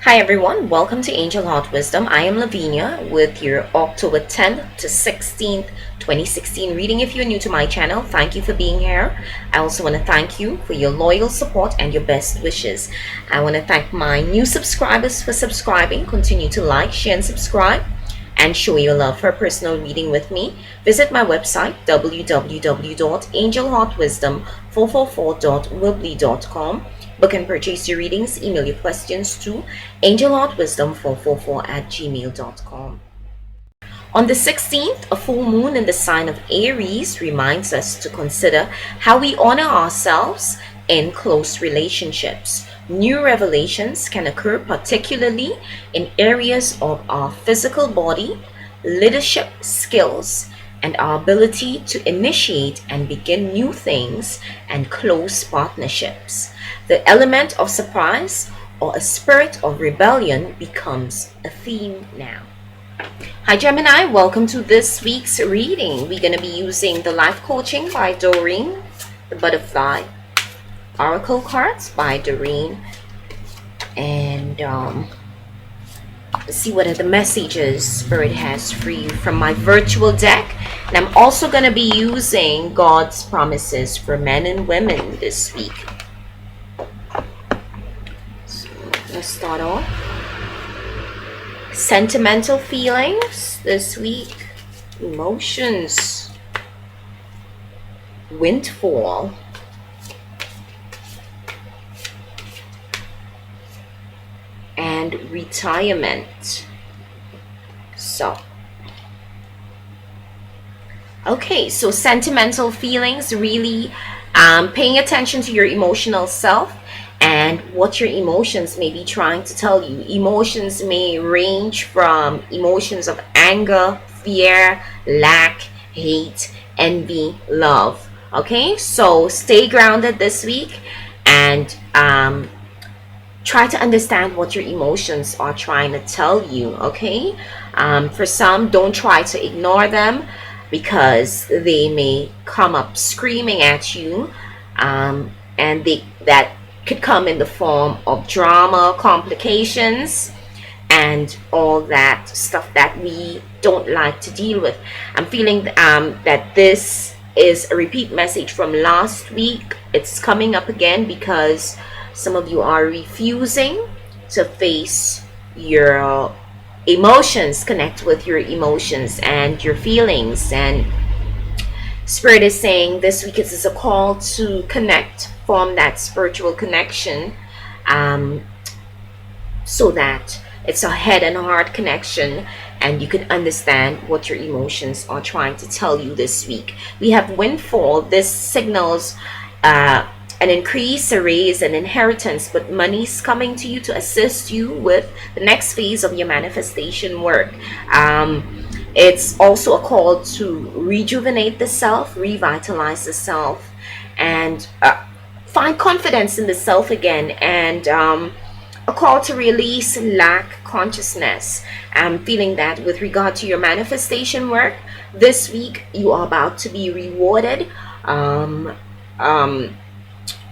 Hi everyone, welcome to Angel Heart Wisdom. I am Lavinia with your October 10th to 16th, 2016 reading. If you're new to my channel, thank you for being here. I also want to thank you for your loyal support and your best wishes. I want to thank my new subscribers for subscribing. Continue to like, share, and subscribe, and show your love for a personal reading with me. Visit my website www.angelheartwisdom444.weebly.com. Book and purchase your readings. Email your questions to angelheartwisdom444@gmail.com. On the 16th, a full moon in the sign of Aries reminds us to consider how we honor ourselves in close relationships. New revelations can occur particularly in areas of our physical body, leadership skills, and our ability to initiate and begin new things and close partnerships. The element of surprise or a spirit of rebellion becomes a theme now. Hi Gemini, welcome to this week's reading. We're going to be using the Life Coaching by Doreen, the Butterfly Oracle cards by Doreen, and let's see what are the messages Spirit has for you from my virtual deck. And I'm also going to be using God's promises for men and women this week. So let's start off. Sentimental feelings this week, emotions, windfall, and retirement. So sentimental feelings, really paying attention to your emotional self and what your emotions may be trying to tell you. Emotions may range from emotions of anger, fear, lack, hate, envy, love. Okay, so stay grounded this week and try to understand what your emotions are trying to tell you. Okay, for some, don't try to ignore them because they may come up screaming at you, and that could come in the form of drama, complications, and all that stuff that we don't like to deal with. I'm feeling that this is a repeat message from last week. It's coming up again because some of you are refusing to face your emotions, connect with your emotions and your feelings. And Spirit is saying this week is a call to connect, form that spiritual connection, so that it's a head and heart connection and you can understand what your emotions are trying to tell you this week. We have windfall. This signals an increase, a raise, an inheritance, but money's coming to you to assist you with the next phase of your manifestation work. It's also a call to rejuvenate the self, revitalize the self, and find confidence in the self again, and a call to release lack consciousness. I'm feeling that with regard to your manifestation work this week, you are about to be rewarded.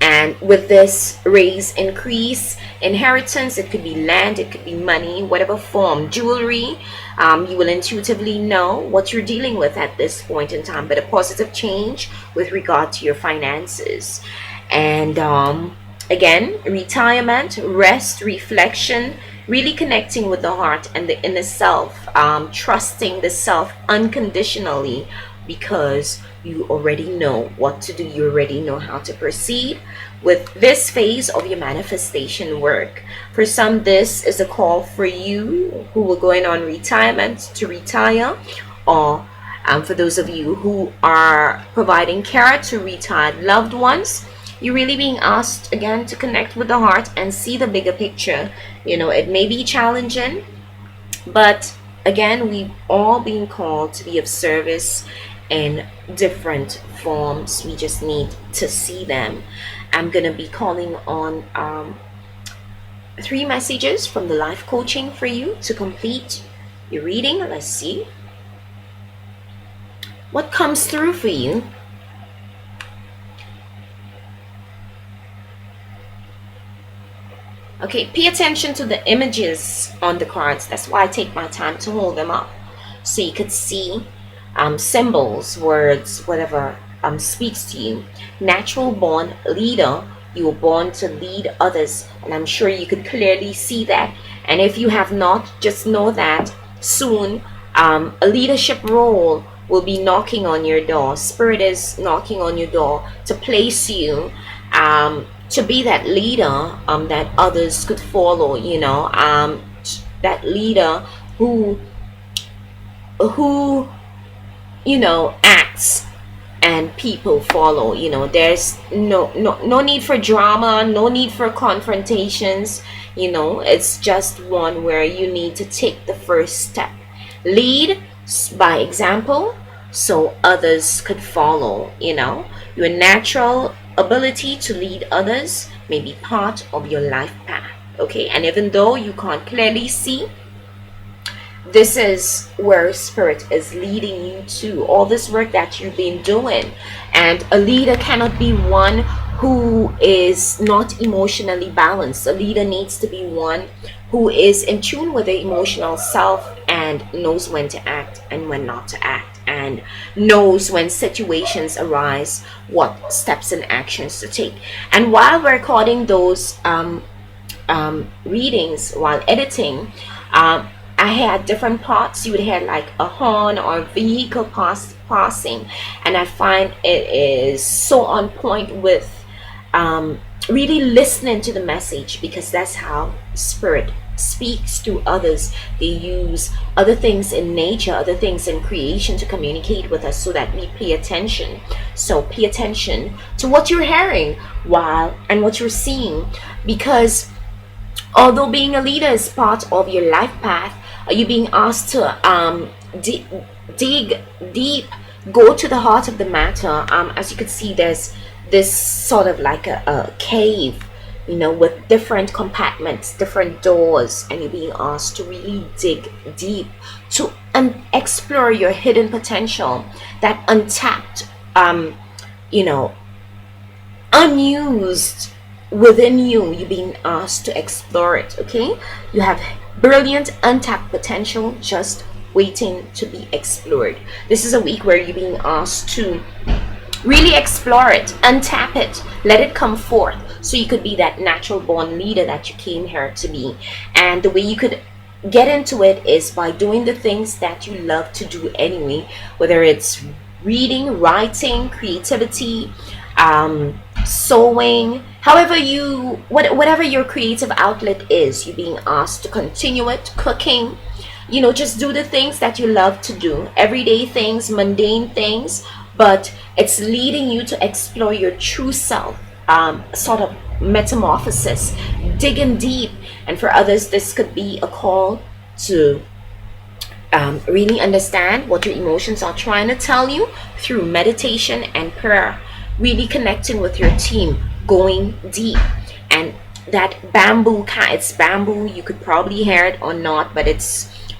And with this raise, increase, inheritance, it could be land, it could be money, whatever form, jewelry, you will intuitively know what you're dealing with at this point in time, but a positive change with regard to your finances. And again, retirement, rest, reflection, really connecting with the heart and the inner self, trusting the self unconditionally, because you already know what to do. You already know how to proceed with this phase of your manifestation work. For some, this is a call for you who will go in on retirement to retire, or for those of you who are providing care to retired loved ones, you're really being asked again to connect with the heart and see the bigger picture. You know, it may be challenging, but again, we've all been called to be of service in different forms. We just need to see them. I'm going to be calling on 3 messages from the life coaching for you to complete your reading. Let's see what comes through for you. Okay, pay attention to the images on the cards. That's why I take my time to hold them up, so you could see symbols, words, whatever speaks to you. Natural born leader. You were born to lead others, and I'm sure you could clearly see that. And if you have not, just know that soon a leadership role will be knocking on your door. Spirit is knocking on your door to place you to be that leader that others could follow, that leader who who acts and people follow. There's no need for drama, no need for confrontations. It's just one where you need to take the first step. Lead by example so others could follow. Your natural ability to lead others may be part of your life path. Okay, and even though you can't clearly see, this is where spirit is leading you to, all this work that you've been doing. And a leader cannot be one who is not emotionally balanced. A leader needs to be one who is in tune with their emotional self and knows when to act and when not to act, and knows when situations arise what steps and actions to take. And while we're recording those readings, while editing, I had different parts. You would hear like a horn or a vehicle passing, and I find it is so on point with really listening to the message, because that's how spirit speaks to others. They use other things in nature, other things in creation to communicate with us, so that we pay attention. So pay attention to what you're hearing and what you're seeing, because although being a leader is part of your life path, you being asked to dig deep, go to the heart of the matter. As you can see, there's this sort of like a cave, with different compartments, different doors, and you're being asked to really dig deep to explore your hidden potential, that untapped, unused within you. You're being asked to explore it. Okay, you have brilliant untapped potential just waiting to be explored. This is a week where you're being asked to really explore it, untap it, let it come forth, so you could be that natural born leader that you came here to be. And the way you could get into it is by doing the things that you love to do anyway, whether it's reading, writing, creativity, sewing, whatever your creative outlet is. You're being asked to continue it. Cooking, just do the things that you love to do, everyday things, mundane things, but it's leading you to explore your true self, sort of metamorphosis, digging deep. And for others, this could be a call to really understand what your emotions are trying to tell you through meditation and prayer, really connecting with your team, going deep. And that bamboo, it's bamboo, you could probably hear it or not, but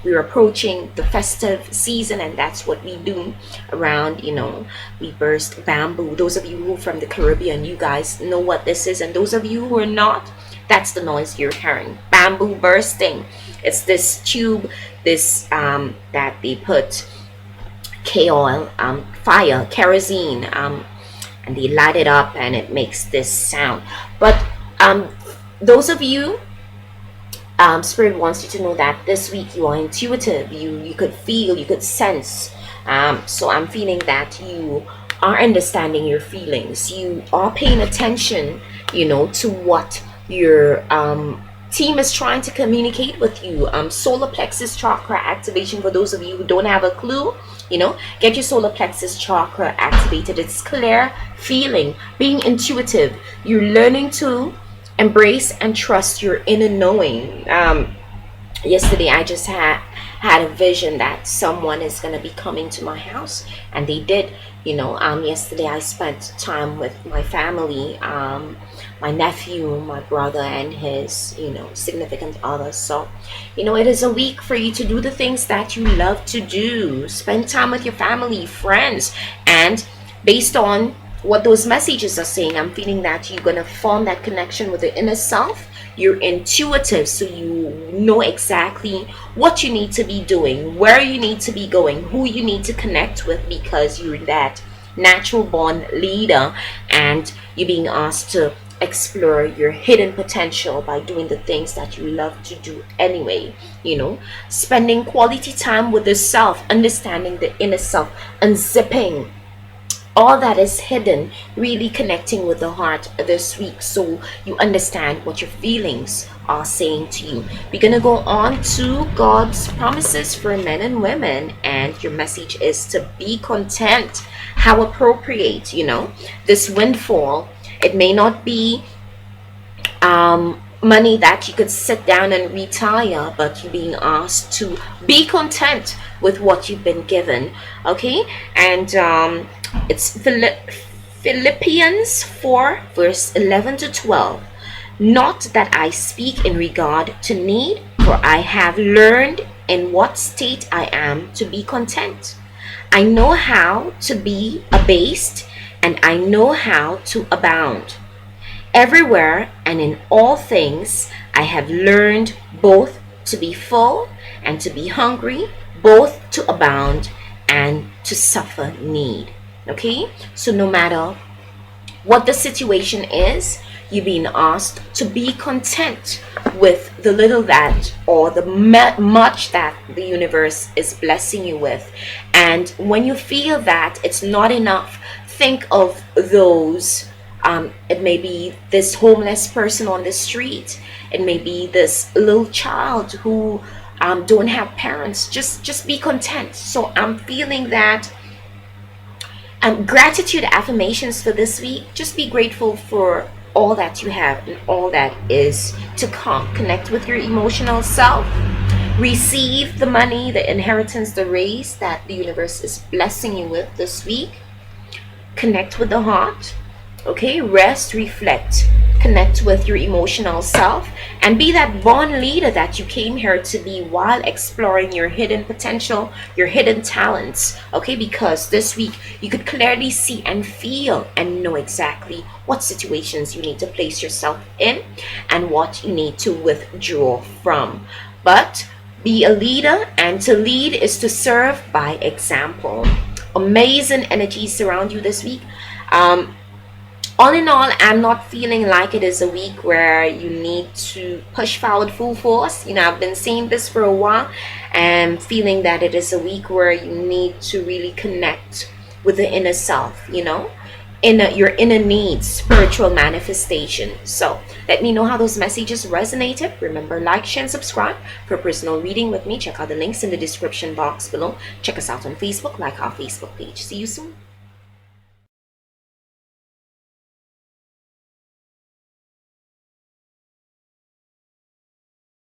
we're approaching the festive season, and that's what we do around, we burst bamboo. Those of you who are from the Caribbean, you guys know what this is, and those of you who are not, that's the noise you're hearing. Bamboo bursting. It's this tube, that they put K-oil, fire, kerosene, and they light it up, and it makes this sound. But those of you, spirit wants you to know that this week you are intuitive. You could feel, you could sense. So I'm feeling that you are understanding your feelings. You are paying attention, to what your team is trying to communicate with you. Solar plexus chakra activation. For those of you who don't have a clue, get your solar plexus chakra activated. It's clear feeling, being intuitive. You're learning to embrace and trust your inner knowing. Yesterday I just had a vision that someone is going to be coming to my house, and they did. Yesterday I spent time with my family, my nephew, my brother, and his significant other. So it is a week for you to do the things that you love to do. Spend time with your family, friends, and based on what those messages are saying, I'm feeling that you're going to form that connection with the inner self. You're intuitive, so you know exactly what you need to be doing, where you need to be going, who you need to connect with, because you're that natural born leader, and you're being asked to explore your hidden potential by doing the things that you love to do anyway. Spending quality time with the self, understanding the inner self, unzipping all that is hidden, really connecting with the heart this week, so you understand what your feelings are saying to you. We're gonna go on to God's promises for men and women, and your message is to be content. How appropriate, this windfall. It may not be money that you could sit down and retire, but you're being asked to be content with what you've been given. Okay, and it's Philippians 4 verse 11 to 12. Not that I speak in regard to need, for I have learned in what state I am to be content. I know how to be abased, and I know how to abound. Everywhere and in all things, I have learned both to be full and to be hungry, both to abound and to suffer need. Okay? So no matter what the situation is, you're being asked to be content with the little that, or the much that the universe is blessing you with. And when you feel that it's not enough, think of those. It may be this homeless person on the street. It may be this little child who don't have parents. Just be content. So I'm feeling that gratitude affirmations for this week. Just be grateful for all that you have and all that is to come. Connect with your emotional self. Receive the money, the inheritance, the raise that the universe is blessing you with this week. Connect with the heart. Okay, rest, reflect, connect with your emotional self, and be that born leader that you came here to be, while exploring your hidden potential, your hidden talents. Okay, because this week you could clearly see and feel and know exactly what situations you need to place yourself in and what you need to withdraw from. But be a leader, and to lead is to serve by example. Amazing energies surround you this week. All in all, I'm not feeling like it is a week where you need to push forward full force. I've been saying this for a while, and feeling that it is a week where you need to really connect with the inner self, your inner needs, spiritual manifestation. So let me know how those messages resonated. Remember, like, share, and subscribe. For personal reading with me, check out the links in the description box below. Check us out on Facebook, like our Facebook page. See you soon.